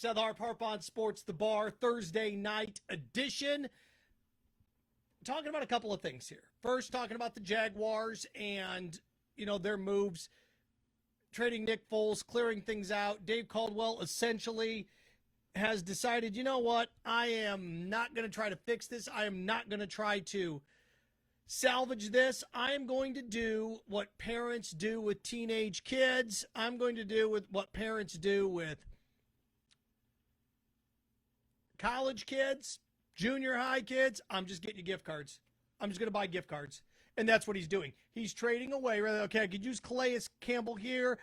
Seth Harp on Sports, the Bar, Thursday night edition. Talking about a couple of things here. First, talking about the Jaguars and, their moves, trading Nick Foles, clearing things out. Dave Caldwell essentially has decided, you know what, I am not going to try to fix this. I am not going to try to salvage this. I am going to do what parents do with teenage kids. I'm going to do with what parents do with college kids, junior high kids. I'm just getting you gift cards. I'm just going to buy gift cards. And that's what he's doing. He's trading away. Okay, I could use Calais Campbell here.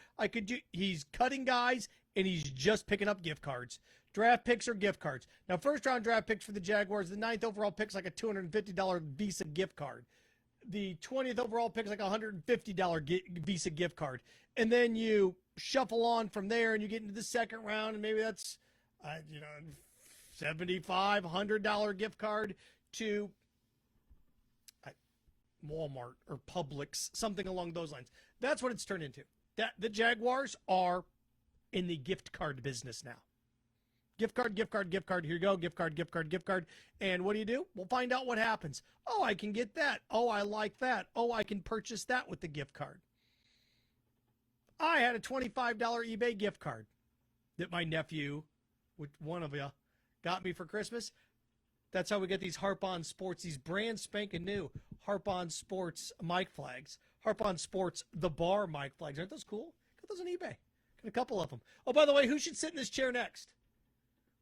He's cutting guys, and he's just picking up gift cards. Draft picks or gift cards. Now, first-round draft picks for the Jaguars. The 9th overall pick's like a $250 Visa gift card. The 20th overall pick's like a $150 Visa gift card. And then you shuffle on from there, and you get into the second round, and maybe that's, $75, $100 gift card to Walmart or Publix, something along those lines. That's what it's turned into. The Jaguars are in the gift card business now. Gift card, gift card, gift card. Here you go. Gift card, gift card, gift card. And what do? We'll find out what happens. Oh, I can get that. Oh, I like that. Oh, I can purchase that with the gift card. I had a $25 eBay gift card that my nephew, one of you, got me for Christmas. That's how we get these Harp on Sports, these brand spanking new Harp on Sports mic flags. Harp on Sports, the Bar mic flags. Aren't those cool? Got those on eBay. Got a couple of them. Oh, by the way, who should sit in this chair next?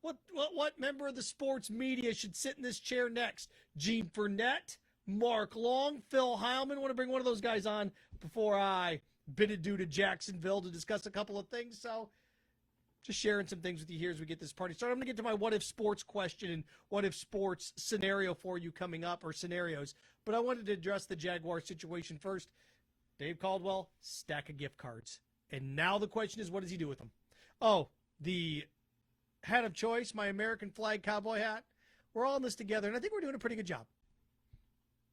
What member of the sports media should sit in this chair next? Gene Fournette, Mark Long, Phil Heilman. I want to bring one of those guys on before I bid adieu to Jacksonville to discuss a couple of things. So just sharing some things with you here as we get this party started. I'm going to get to my what if sports question and what if sports scenario for you coming up, or scenarios. But I wanted to address the Jaguar situation first. Dave Caldwell, stack of gift cards. And now the question is, what does he do with them? Oh, the hat of choice, my American flag cowboy hat. We're all in this together, and I think we're doing a pretty good job.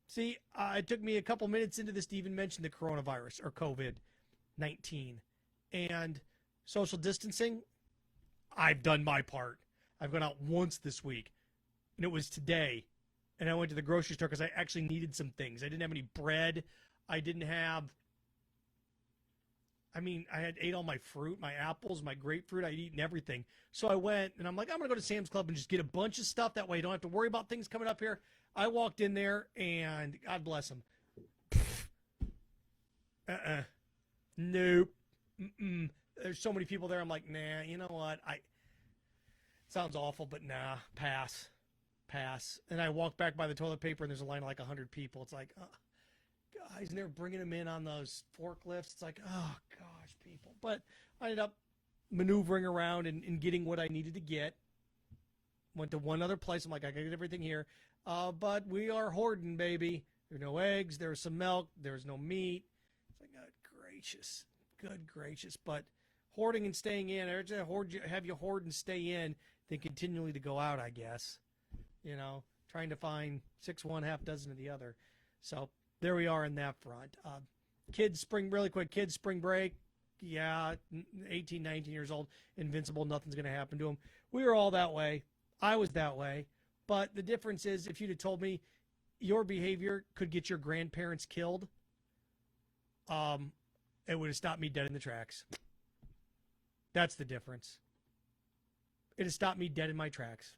See, it took me a couple minutes into this to even mention the coronavirus, or COVID-19. And social distancing, I've done my part. I've gone out once this week, and it was today. And I went to the grocery store because I actually needed some things. I didn't have any bread. I had ate all my fruit, my apples, my grapefruit. I'd eaten everything. So I went, and I'm like, I'm going to go to Sam's Club and just get a bunch of stuff. That way I don't have to worry about things coming up here. I walked in there, and God bless them. Nope. There's so many people there. I'm like, nah, you know what? Sounds awful, but nah, pass. And I walk back by the toilet paper, and there's a line of like 100 people. It's like, guys, and they're bringing them in on those forklifts. It's like, oh, gosh, people. But I ended up maneuvering around and getting what I needed to get. Went to one other place. I'm like, I got to get everything here. But we are hoarding, baby. There are no eggs. There's some milk. There's no meat. It's like, good gracious. But hoarding and staying in, or have you hoard and stay in, then continually to go out, I guess. Trying to find 6 one, half dozen of the other. So there we are in that front. Kids spring break. Yeah, 18, 19 years old, invincible. Nothing's going to happen to them. We were all that way. I was that way. But the difference is, if you'd have told me your behavior could get your grandparents killed, it would have stopped me dead in the tracks. That's the difference. It has stopped me dead in my tracks.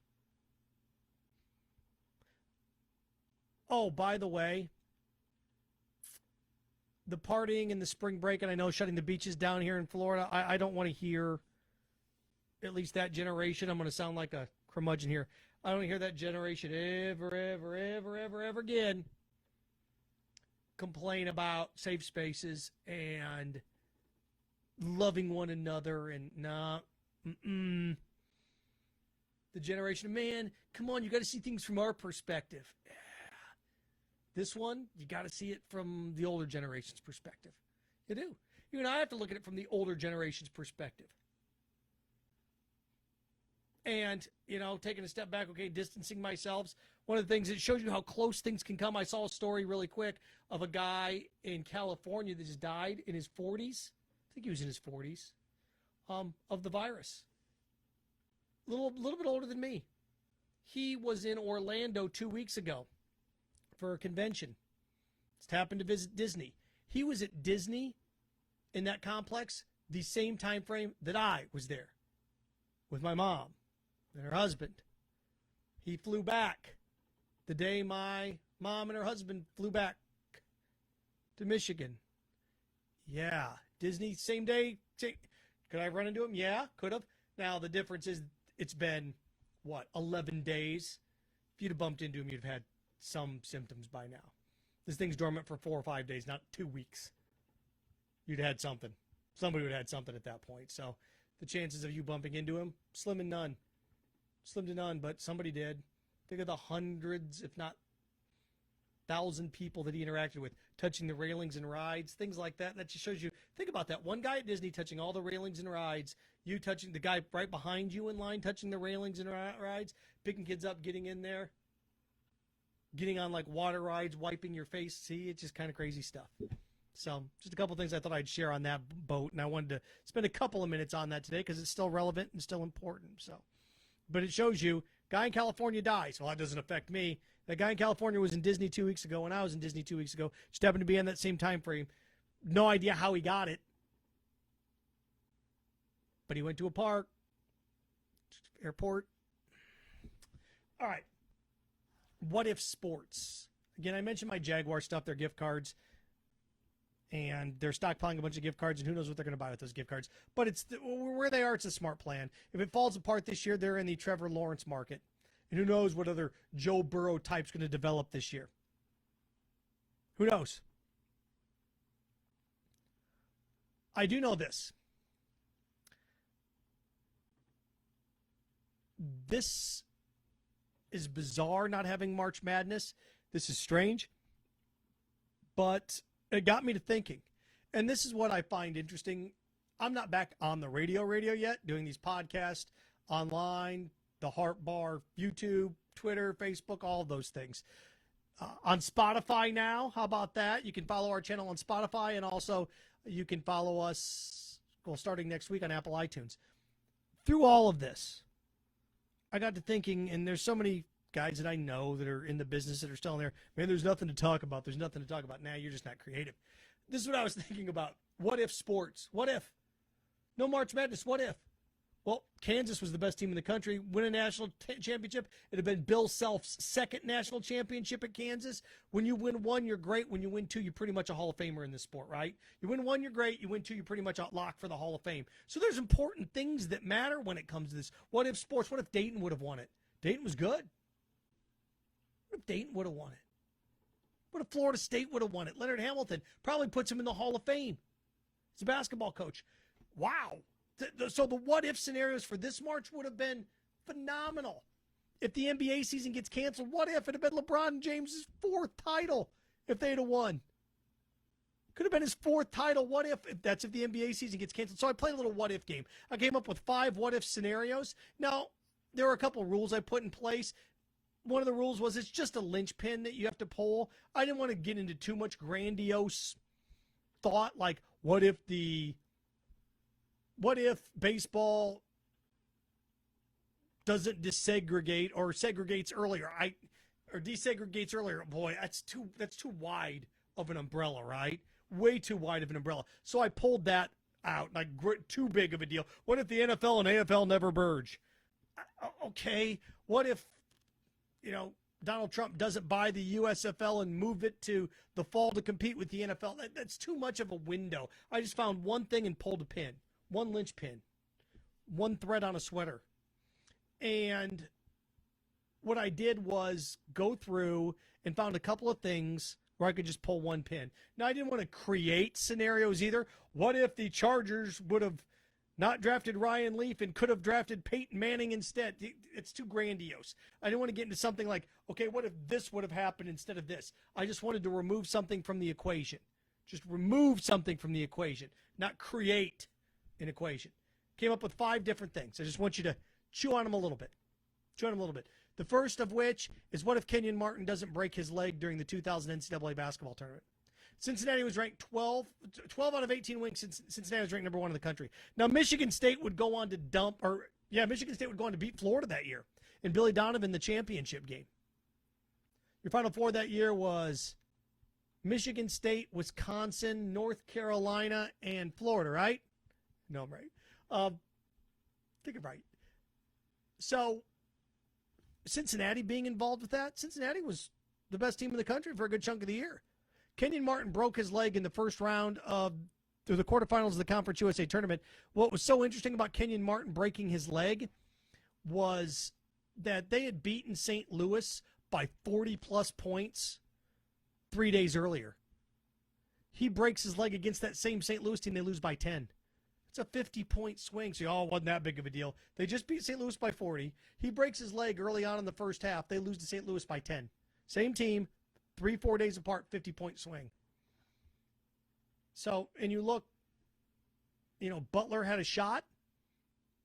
Oh, by the way, the partying and the spring break, and I know shutting the beaches down here in Florida, I don't want to hear, at least that generation, I'm going to sound like a curmudgeon here, I don't want to hear that generation ever again complain about safe spaces and loving one another and the generation of, man, come on, you got to see things from our perspective. This one, you got to see it from the older generation's perspective. You do. You and I have to look at it from the older generation's perspective. And, taking a step back, distancing myself. One of the things that shows you how close things can come. I saw a story really quick of a guy in California that just died in his 40s. I think he was in his 40s, of the virus. little bit older than me. He was in Orlando 2 weeks ago for a convention. Just happened to visit Disney. He was at Disney in that complex the same time frame that I was there with my mom and her husband. He flew back the day my mom and her husband flew back to Michigan. Yeah, Disney, same day. Could I have run into him? Yeah, could have. Now, the difference is it's been, 11 days? If you'd have bumped into him, you'd have had some symptoms by now. This thing's dormant for 4 or 5 days, not 2 weeks. You'd had something. Somebody would have had something at that point. So the chances of you bumping into him, slim and none. Slim to none, but somebody did. Think of the hundreds, if not 1,000 people that he interacted with, touching the railings and rides, things like that. That just shows you, think about that. One guy at Disney touching all the railings and rides, you touching the guy right behind you in line, touching the railings and rides, picking kids up, getting in there, getting on like water rides, wiping your face. See, it's just kind of crazy stuff. So just a couple things I thought I'd share on that boat, and I wanted to spend a couple of minutes on that today because it's still relevant and still important. So, but it shows you, guy in California dies. Well, that doesn't affect me. That guy in California was in Disney 2 weeks ago, and I was in Disney 2 weeks ago. Just happened to be in that same time frame. No idea how he got it. But he went to a park, airport. All right. What if sports? Again, I mentioned my Jaguar stuff, their gift cards. And they're stockpiling a bunch of gift cards, and who knows what they're going to buy with those gift cards. But where they are, it's a smart plan. If it falls apart this year, they're in the Trevor Lawrence market. And who knows what other Joe Burrow type's going to develop this year. Who knows? I do know this. This is bizarre, not having March Madness. This is strange. But it got me to thinking. And this is what I find interesting. I'm not back on the radio yet, doing these podcasts online, the Heart Bar, YouTube, Twitter, Facebook, all of those things. On Spotify now, how about that? You can follow our channel on Spotify, and also you can follow us, starting next week on Apple iTunes. Through all of this, I got to thinking, and there's so many guys that I know that are in the business that are still in there. Man, there's nothing to talk about. There's nothing to talk about. Nah, you're just not creative. This is what I was thinking about. What if sports? What if? No March Madness. What if? Well, Kansas was the best team in the country. Win a national championship. It had been Bill Self's second national championship at Kansas. When you win one, you're great. When you win two, you're pretty much a Hall of Famer in this sport, right? You win one, you're great. You win two, you're pretty much locked for the Hall of Fame. So there's important things that matter when it comes to this. What if sports? What if Dayton would have won it? Dayton was good. What if Dayton would have won it? What if Florida State would have won it? Leonard Hamilton probably puts him in the Hall of Fame. He's a basketball coach. Wow. So the what-if scenarios for this March would have been phenomenal. If the NBA season gets canceled, what if it had been LeBron James' fourth title if they'd have won? Could have been his fourth title. What if that's if the NBA season gets canceled? So I played a little what-if game. I came up with 5 what-if scenarios. Now, there are a couple of rules I put in place. One of the rules was it's just a linchpin that you have to pull. I didn't want to get into too much grandiose thought, like what if baseball doesn't desegregate or segregates earlier? Or desegregates earlier. Boy, that's too wide of an umbrella, right? Way too wide of an umbrella. So I pulled that out, like too big of a deal. What if the NFL and AFL never merge? Okay. What if, Donald Trump doesn't buy the USFL and move it to the fall to compete with the NFL? That's too much of a window. I just found one thing and pulled a pin. One linchpin, one thread on a sweater. And what I did was go through and found a couple of things where I could just pull one pin. Now, I didn't want to create scenarios either. What if the Chargers would have not drafted Ryan Leaf and could have drafted Peyton Manning instead? It's too grandiose. I didn't want to get into something like, okay, what if this would have happened instead of this? I just wanted to remove something from the equation. Just remove something from the equation, not create an equation. Came up with 5 different things. I just want you to chew on them a little bit. The first of which is, what if Kenyon Martin doesn't break his leg during the 2000 NCAA basketball tournament? Cincinnati was ranked 12 out of 18 wins. Cincinnati was ranked number 1 in the country. Now, Michigan State would go on to dump, or Yeah, Michigan State would go on to beat Florida that year, and Billy Donovan the championship game. Your Final Four that year was Michigan State, Wisconsin, North Carolina, and Florida, right? No, I'm right. I think I'm right. So Cincinnati being involved with that, Cincinnati was the best team in the country for a good chunk of the year. Kenyon Martin broke his leg in the first round of the quarterfinals of the Conference USA tournament. What was so interesting about Kenyon Martin breaking his leg was that they had beaten St. Louis by 40-plus points 3 days earlier. He breaks his leg against that same St. Louis team. They lose by 10. It's a 50-point swing, so it wasn't that big of a deal. They just beat St. Louis by 40. He breaks his leg early on in the first half. They lose to St. Louis by 10. Same team, 3-4 days apart, 50-point swing. So, and you look, Butler had a shot,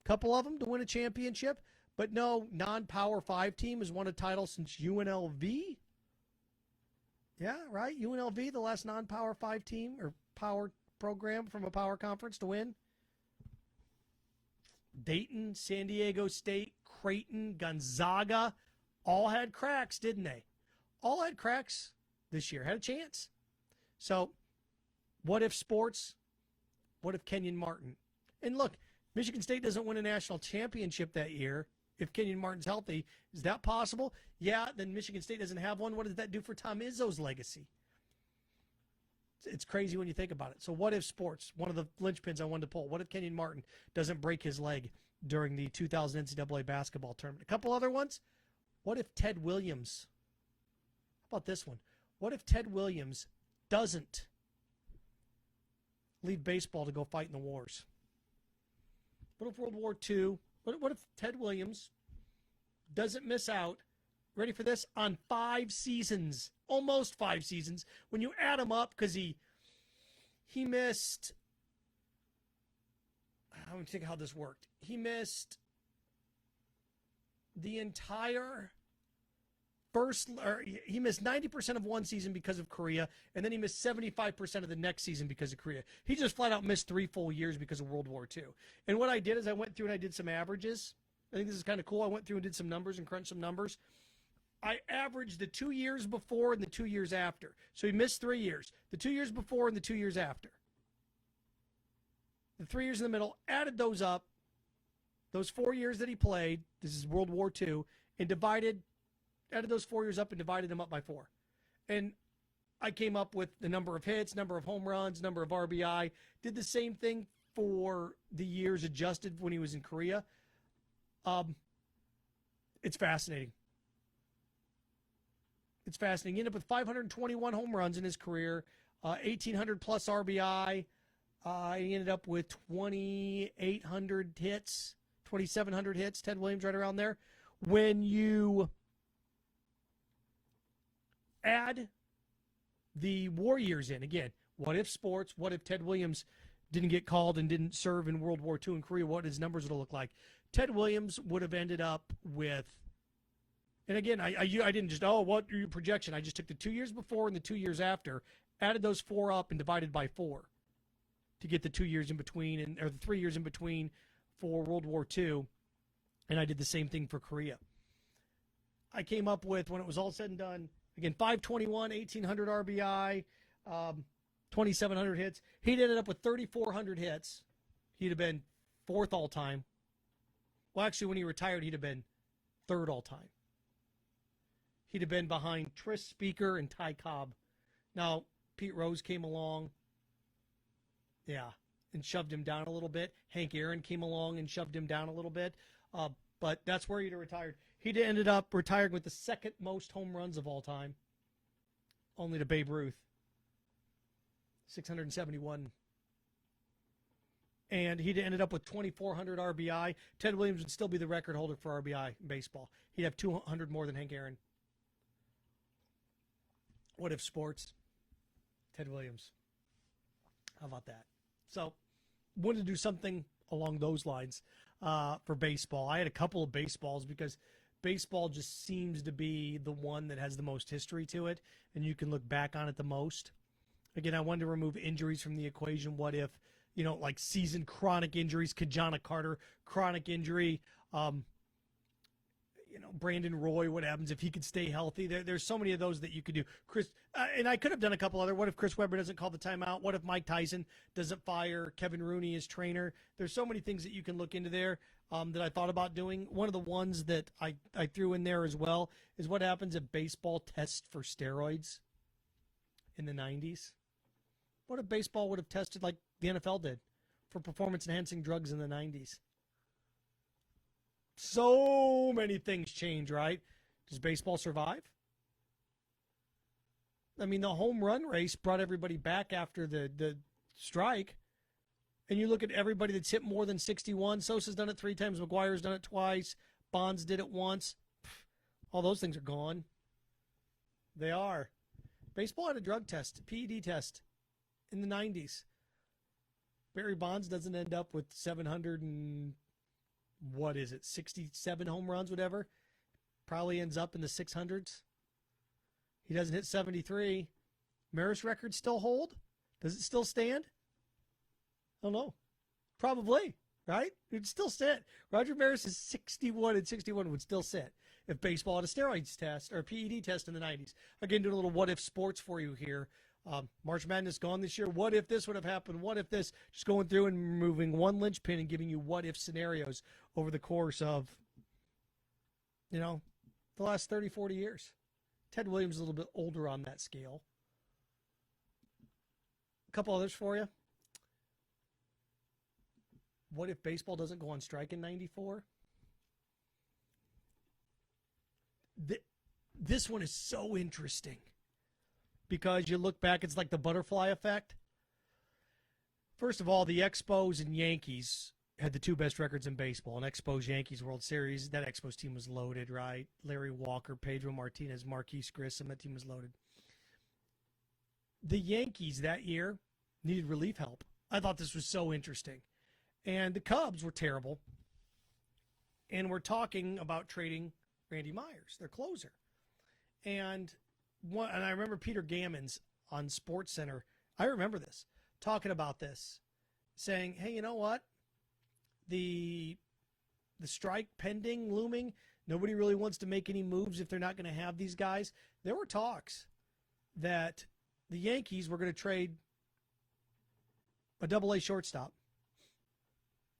a couple of them, to win a championship, but no non-Power 5 team has won a title since UNLV. Yeah, right? UNLV, the last non-Power 5 team or power program from a power conference to win. Dayton, San Diego State, Creighton, Gonzaga, all had cracks, didn't they? All had cracks this year, had a chance. So, what if sports? What if Kenyon Martin? And look, Michigan State doesn't win a national championship that year. If Kenyon Martin's healthy, is that possible? Yeah, then Michigan State doesn't have one. What does that do for Tom Izzo's legacy? It's crazy when you think about it. So what if sports, one of the linchpins I wanted to pull, what if Kenyon Martin doesn't break his leg during the 2000 NCAA basketball tournament? A couple other ones. What if Ted Williams, how about this one? What if Ted Williams doesn't leave baseball to go fight in the wars? What if World War II, what if Ted Williams doesn't miss out, ready for this, on 5 seasons, almost 5 seasons, when you add them up, because he missed, I don't think how this worked. He missed the entire he missed 90% of one season because of Korea, and then he missed 75% of the next season because of Korea. He just flat out missed 3 full years because of World War II. And what I did is I went through and I did some averages. I think this is kind of cool. I went through and did some numbers and crunched some numbers. I averaged the 2 years before and the 2 years after. So he missed 3 years. The 2 years before and the 2 years after. The 3 years in the middle, added those up, those 4 years that he played, this is World War II, and added those 4 years up and divided them up by 4. And I came up with the number of hits, number of home runs, number of RBI. Did the same thing for the years adjusted when he was in Korea. It's fascinating. It's fascinating. He ended up with 521 home runs in his career, 1,800 plus RBI. He ended up with 2,800 hits, 2,700 hits. Ted Williams right around there. When you add the war years in, again, what if sports, what if Ted Williams didn't get called and didn't serve in World War II in Korea, what his numbers would look like? Ted Williams would have ended up with, and again, I didn't just, what your projection? I just took the 2 years before and the 2 years after, added those 4 up and divided by 4 to get the 2 years in between, or the 3 years in between for World War II, and I did the same thing for Korea. I came up with, when it was all said and done, again, 521, 1,800 RBI, 2,700 hits. He'd ended up with 3,400 hits. He'd have been 4th all-time. Well, actually, when he retired, he'd have been 3rd all-time. He'd have been behind Tris Speaker and Ty Cobb. Now, Pete Rose came along, and shoved him down a little bit. Hank Aaron came along and shoved him down a little bit. But that's where he'd have retired. He'd ended up retiring with the 2nd most home runs of all time, only to Babe Ruth, 671. And he'd ended up with 2,400 RBI. Ted Williams would still be the record holder for RBI in baseball. He'd have 200 more than Hank Aaron. What if sports? Ted Williams. How about that? So, wanted to do something along those lines for baseball. I had a couple of baseballs because baseball just seems to be the one that has the most history to it, and you can look back on it the most. Again, I wanted to remove injuries from the equation. What if like season chronic injuries. Kajana Carter, chronic injury. Brandon Roy, what happens if he could stay healthy? There's so many of those that you could do. Chris, and I could have done a couple other. What if Chris Webber doesn't call the timeout? What if Mike Tyson doesn't fire Kevin Rooney as trainer? There's so many things that you can look into there that I thought about doing. One of the ones that I threw in there as well is what happens if baseball tests for steroids in the 90s? What if baseball would have tested like the NFL did for performance-enhancing drugs in the 90s? So many things change, right? Does baseball survive? I mean, the home run race brought everybody back after the strike. And you look at everybody that's hit more than 61. Sosa's done it 3 times. McGuire's done it twice. Bonds did it once. All those things are gone. They are. Baseball had a drug test, PED test, in the 90s. Barry Bonds doesn't end up with 67 home runs, whatever. Probably ends up in the 600s. He doesn't hit 73. Maris records still hold? Does it still stand? I don't know. Probably, right? It would still sit. Roger Maris is 61 and 61 would still sit if baseball had a steroids test or a PED test in the 90s. Again, doing a little what if sports for you here. March Madness gone this year. What if this would have happened? What if this? Just going through and removing one linchpin and giving you what if scenarios over the course of, the last 30, 40 years. Ted Williams is a little bit older on that scale. A couple others for you. What if baseball doesn't go on strike in 94? This one is so interesting. Because you look back, it's like the butterfly effect. First of all, the Expos and Yankees had the 2 best records in baseball. An Expos-Yankees World Series, that Expos team was loaded, right? Larry Walker, Pedro Martinez, Marquise Grissom, that team was loaded. The Yankees that year needed relief help. I thought this was so interesting. And the Cubs were terrible. And we're talking about trading Randy Myers, their closer. And I remember Peter Gammons on SportsCenter, I remember this, talking about this, saying, hey, you know what? The strike pending, looming, nobody really wants to make any moves if they're not going to have these guys. There were talks that the Yankees were going to trade a double-A shortstop,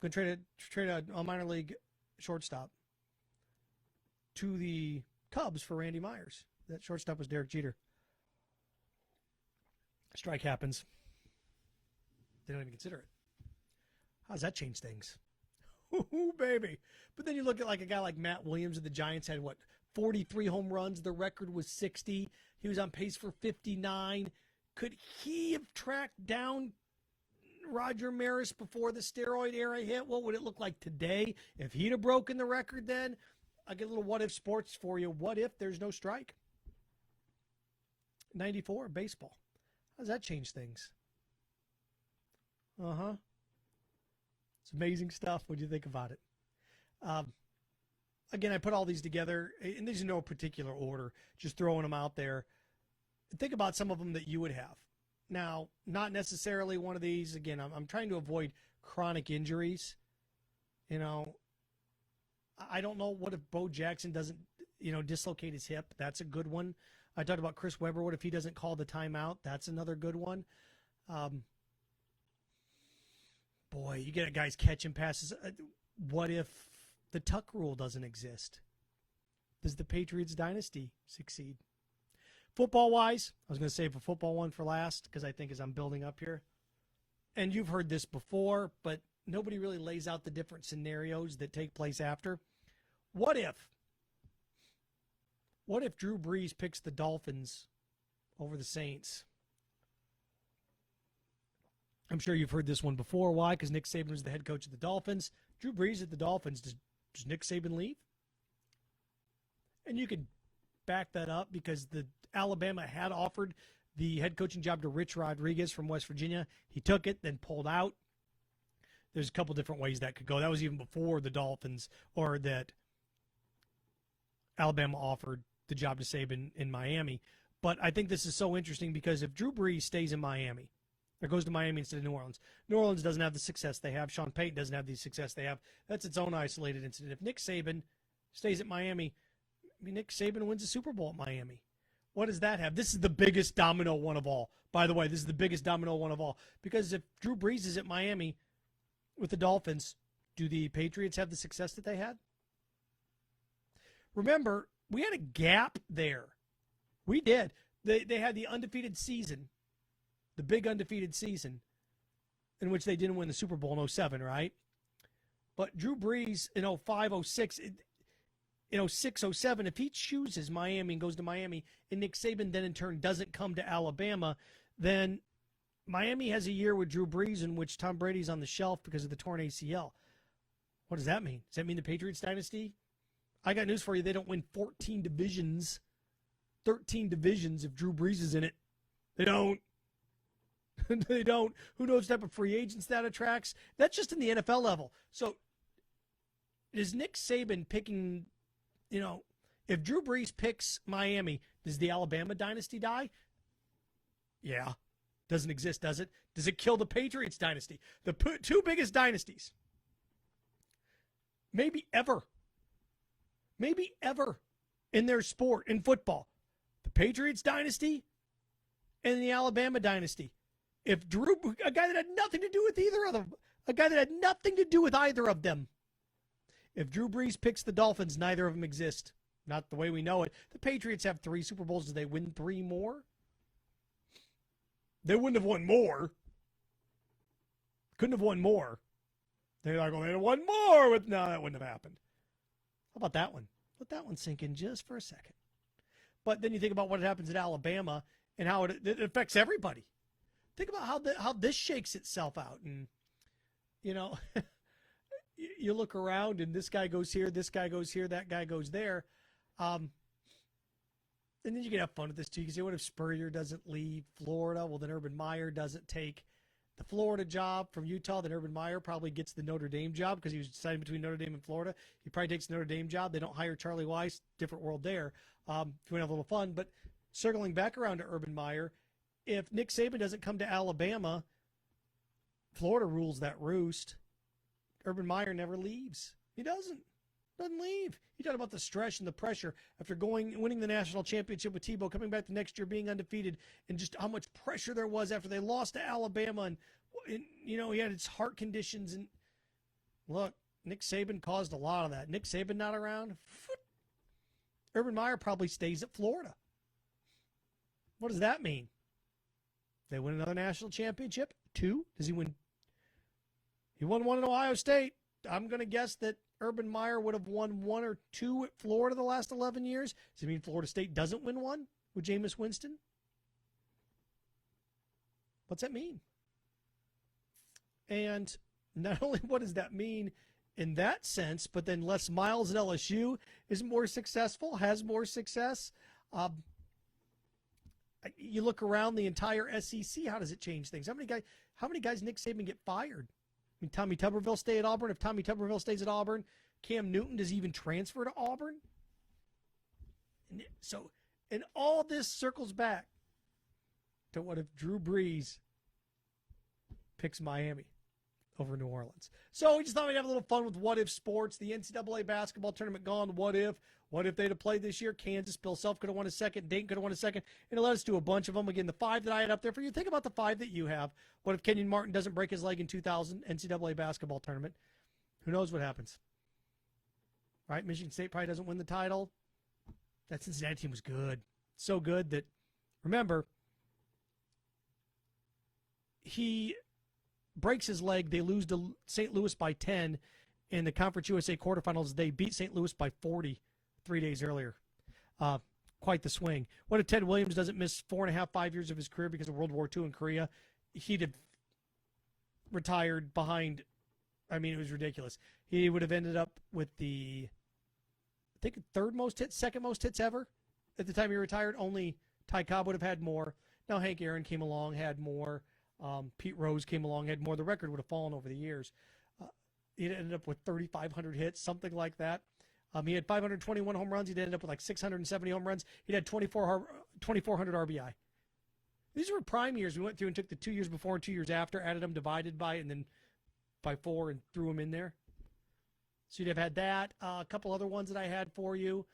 going to trade a minor league shortstop to the Cubs for Randy Myers. That shortstop was Derek Jeter. Strike happens. They don't even consider it. How does that change things? Ooh, baby. But then you look at like a guy like Matt Williams of the Giants had, 43 home runs. The record was 60. He was on pace for 59. Could he have tracked down Roger Maris before the steroid era hit? What would it look like today if he'd have broken the record then? I get a little what-if sports for you. What if there's no strike? 94, baseball. How does that change things? It's amazing stuff. What do you think about it? Again, I put all these together, and these are no particular order, just throwing them out there. Think about some of them that you would have. Now, not necessarily one of these. Again, I'm trying to avoid chronic injuries. I don't know what if Bo Jackson doesn't, dislocate his hip. That's a good one. I talked about Chris Webber. What if he doesn't call the timeout? That's another good one. Boy, you get guys catching passes. What if the Tuck rule doesn't exist? Does the Patriots dynasty succeed? Football-wise, I was going to save a football one for last because I think as I'm building up here. And you've heard this before, but nobody really lays out the different scenarios that take place after. What if Drew Brees picks the Dolphins over the Saints? I'm sure you've heard this one before. Why? Because Nick Saban was the head coach of the Dolphins. Drew Brees at the Dolphins. Does Nick Saban leave? And you could back that up because the Alabama had offered the head coaching job to Rich Rodriguez from West Virginia. He took it, then pulled out. There's a couple different ways that could go. That was even before the Dolphins, or that Alabama offered the job to Saban in Miami. But I think this is so interesting because if Drew Brees stays in Miami, Or goes to Miami instead of New Orleans. New Orleans doesn't have the success they have. Sean Payton doesn't have the success they have. That's its own isolated incident. If Nick Saban stays at Miami, Nick Saban wins a Super Bowl at Miami. What does that have? This is the biggest domino one of all. By the way, this is the biggest domino one of all. Because if Drew Brees is at Miami with the Dolphins, do the Patriots have the success that they had? Remember, we had a gap there. We did. They had the undefeated season, the big undefeated season, in which they didn't win the Super Bowl in 07, right? But Drew Brees in 05, 06, in 06, 07, if he chooses Miami and goes to Miami, and Nick Saban then in turn doesn't come to Alabama, then Miami has a year with Drew Brees in which Tom Brady's on the shelf because of the torn ACL. What does that mean? Does that mean the Patriots dynasty? I got news for you. They don't win 14 divisions, 13 divisions if Drew Brees is in it. They don't. They don't. Who knows what type of free agents that attracts? That's just in the NFL level. So is Nick Saban picking, if Drew Brees picks Miami, does the Alabama dynasty die? Yeah. Doesn't exist, does it? Does it kill the Patriots dynasty? The two biggest dynasties. Maybe ever in their sport, in football. The Patriots dynasty and the Alabama dynasty. If a guy that had nothing to do with either of them, if Drew Brees picks the Dolphins, neither of them exist. Not the way we know it. The Patriots have 3 Super Bowls. Do they win 3 more? They wouldn't have won more. Couldn't have won more. They're like, well, they'd have won more. No, that wouldn't have happened. How about that one? Let that one sink in just for a second. But then you think about what happens at Alabama and how it affects everybody. Think about how this shakes itself out. And, you look around and this guy goes here, that guy goes there. And then you can have fun with this too. You can say, what if Spurrier doesn't leave Florida? Well, then Urban Meyer doesn't take the Florida job from Utah. Then Urban Meyer probably gets the Notre Dame job because he was deciding between Notre Dame and Florida. He probably takes the Notre Dame job. They don't hire Charlie Weiss. Different world there. If you want to have a little fun. But circling back around to Urban Meyer, if Nick Saban doesn't come to Alabama, Florida rules that roost. Urban Meyer never leaves. He doesn't leave. You talk about the stress and the pressure after winning the national championship with Tebow, coming back the next year being undefeated, and just how much pressure there was after they lost to Alabama, and he had his heart conditions. And look, Nick Saban caused a lot of that. Nick Saban not around. Urban Meyer probably stays at Florida. What does that mean? They win another national championship? 2? Does he win? He won 1 in Ohio State. I'm going to guess that Urban Meyer would have won 1 or 2 at Florida the last 11 years. Does it mean Florida State doesn't win 1 with Jameis Winston? What's that mean? And not only what does that mean in that sense, but then Les Miles at LSU is more successful, has more success. You look around the entire SEC, how does it change things? How many guys Nick Saban get fired? I mean, Tommy Tuberville stay at Auburn. If Tommy Tuberville stays at Auburn, Cam Newton, does he even transfer to Auburn? And all this circles back to what if Drew Brees picks Miami over New Orleans. So we just thought we'd have a little fun with what if sports. The NCAA basketball tournament gone. What if they'd have played this year? Kansas, Bill Self could have won a second. Dayton could have won a second. And it let us do a bunch of them. Again, the 5 that I had up there for you. Think about the 5 that you have. What if Kenyon Martin doesn't break his leg in 2000 NCAA basketball tournament? Who knows what happens? Right? Michigan State probably doesn't win the title. That Cincinnati team was good. So good that, remember, he breaks his leg. They lose to St. Louis by 10. In the Conference USA quarterfinals, they beat St. Louis by 40 3 days earlier. Quite the swing. What if Ted Williams doesn't miss 4.5, 5 years of his career because of World War II in Korea? He'd have retired behind. I mean, it was ridiculous. He would have ended up with the, I think, second most hits ever. At the time he retired, only Ty Cobb would have had more. Now Hank Aaron came along, had more. Pete Rose came along, had more. The record would have fallen over the years. He ended up with 3,500 hits, something like that. He had 521 home runs. He'd ended up with like 670 home runs. He'd had 2,400 RBI. These were prime years. We went through and took the 2 years before and 2 years after, added them, divided by it, and then by 4 and threw them in there. So you'd have had that. A couple other ones that I had for you.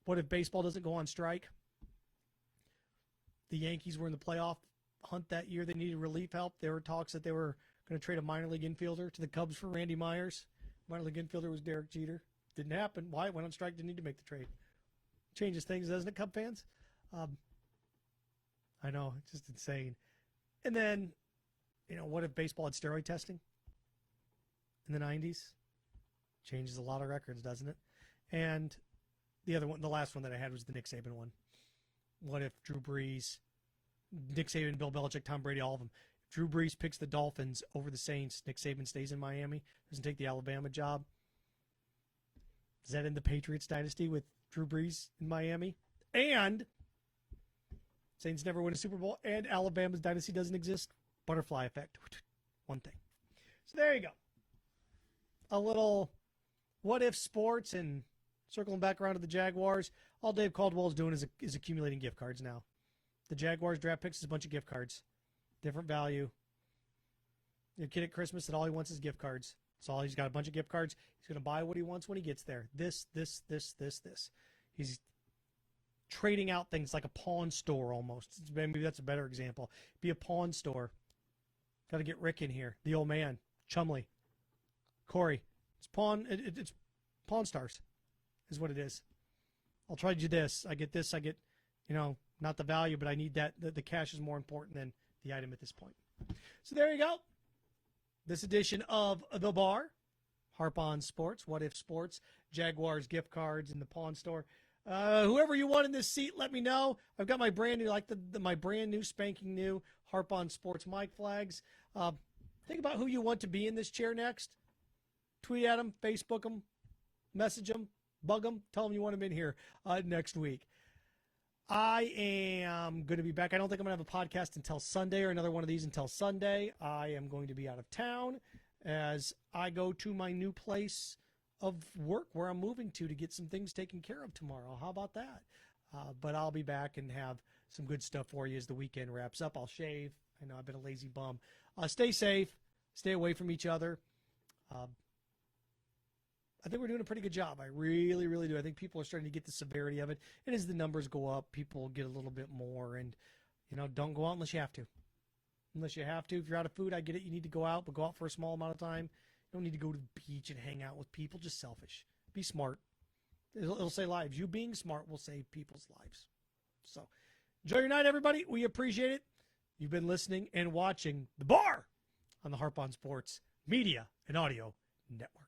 What if baseball doesn't go on strike? The Yankees were in the playoff hunt that year. They needed relief help. There were talks that they were going to trade a minor league infielder to the Cubs for Randy Myers. Minor league infielder was Derek Jeter. Didn't happen. Why? Went on strike. Didn't need to make the trade. Changes things, doesn't it, Cub fans? I know. It's just insane. And then, what if baseball had steroid testing in the 90s? Changes a lot of records, doesn't it? And the other one, the last one that I had was the Nick Saban one. What if Drew Brees, Nick Saban, Bill Belichick, Tom Brady, all of them. If Drew Brees picks the Dolphins over the Saints, Nick Saban stays in Miami, doesn't take the Alabama job. Does that end the Patriots dynasty with Drew Brees in Miami? And Saints never win a Super Bowl, and Alabama's dynasty doesn't exist. Butterfly effect. One thing. So there you go. A little what if sports, and circling back around to the Jaguars. All Dave Caldwell is doing is accumulating gift cards now. The Jaguars draft picks is a bunch of gift cards. Different value. Your kid at Christmas that all he wants is gift cards. So he's got a bunch of gift cards. He's going to buy what he wants when he gets there. This. He's trading out things like a pawn store almost. Maybe that's a better example. Be a pawn store. Got to get Rick in here. The old man. Chumley. Corey. It's Pawn Stars is what it is. I'll trade you this. I get this. I get, not the value, but I need that. The cash is more important than the item at this point. So there you go. This edition of The Bar, Harp on Sports, What If Sports, Jaguars gift cards in the pawn store. Whoever you want in this seat, let me know. I've got my brand new, my brand new spanking new Harp on Sports mic flags. Think about who you want to be in this chair next. Tweet at them, Facebook them, message them, bug them, tell them you want them in here next week. I am going to be back. I don't think I'm going to have a podcast until Sunday or another one of these until Sunday. I am going to be out of town as I go to my new place of work where I'm moving to get some things taken care of tomorrow. How about that? But I'll be back and have some good stuff for you as the weekend wraps up. I'll shave. I know I've been a lazy bum. Stay safe. Stay away from each other. I think we're doing a pretty good job. I really, really do. I think people are starting to get the severity of it. And as the numbers go up, people get a little bit more. And, don't go out unless you have to. Unless you have to. If you're out of food, I get it. You need to go out, but go out for a small amount of time. You don't need to go to the beach and hang out with people. Just selfish. Be smart. It'll save lives. You being smart will save people's lives. So, enjoy your night, everybody. We appreciate it. You've been listening and watching The Bar on the Harp on Sports Media and Audio Network.